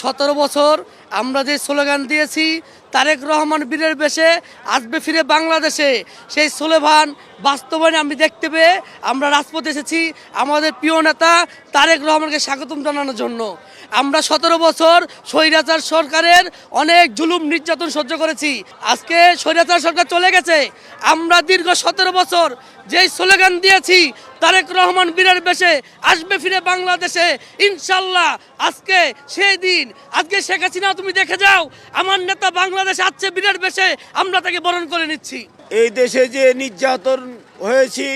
17 বছর আমরা যে স্লোগান দিয়েছি তারেক রহমান বীরের বেশে আসবে ফিরে বাংলাদেশে, সেই স্লোগান বাস্তবায়নে আমি দেখতে পেয়ে আমরা রাজপথে এসেছি আমাদের প্রিয় নেতা তারেক রহমানকে স্বাগতম জানানোর জন্য। আমরা 17 বছর স্বৈরাচার সরকারের অনেক জুলুম নির্যাতন সহ্য করেছি। আজকে স্বৈরাচার সরকার চলে গেছে, আমরা দীর্ঘ 17 বছর যেই স্লোগান দিয়েছি তারেক রহমান বীরের বেশে আসবে ফিরে বাংলাদেশে, ইনশাল্লাহ আজকে সেই দিন। আজকে শেখ হাসিনা তুমি দেখে যাও, আমার নেতা বাংলাদেশে আসছে বীরের বেশে, আমরা তাকে বরণ করে নিচ্ছি। এই দেশে যে নির্যাতন হয়েছি,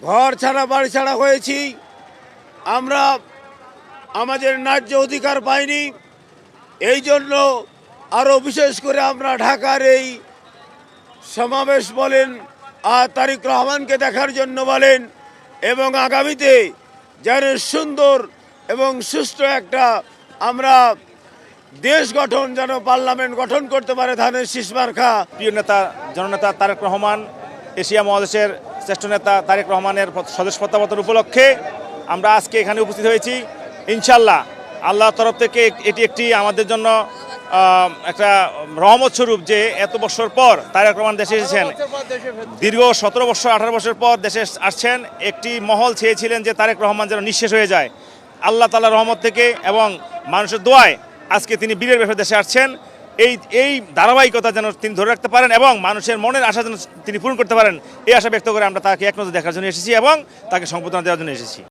ঘর ছাড়া বাড়ি ছাড়া হয়েছি, আমরা আমাদের ন্যায্য অধিকার পাইনি। এই জন্য আরও বিশেষ করে আমরা ঢাকার এই সমাবেশ বলেন আর তারেক রহমানকে দেখার জন্য বলেন, এবং আগামীতে যেন সুন্দর এবং সুষ্ঠু একটা আমরা দেশ গঠন, যেন পার্লামেন্ট গঠন করতে পারে ধানের শীষ মার্কা। প্রিয় নেতা জননেতা তারেক রহমান, এশিয়া মহাদেশের শ্রেষ্ঠ নেতা তারেক রহমানের স্বদেশ প্রত্যাবর্তন উপলক্ষে আমরা আজকে এখানে উপস্থিত হয়েছি। ইনশাল্লাহ আল্লাহর তরফ থেকে এটি একটি আমাদের জন্য একটা রহমত স্বরূপ যে এত বছর পর তারেক রহমান দেশে এসেছেন। দীর্ঘ 17 বছর 18 বছর পর দেশে আসছেন। একটি মহল চেয়েছিলেন যে তারেক রহমান যেন নিঃশেষ হয়ে যায়। আল্লাহ তাআলার রহমত থেকে এবং মানুষের দোয়ায় আজকে তিনি বীরের বেশে দেশে আসছেন। এই ধারাবাহিকতা যেন তিনি ধরে রাখতে পারেন এবং মানুষের মনের আশা যেন তিনি পূরণ করতে পারেন, এই আশা ব্যক্ত করে আমরা তাকে এক নজর দেখার জন্য এসেছি এবং তাকে সংবর্ধনা দেওয়ার জন্য এসেছি।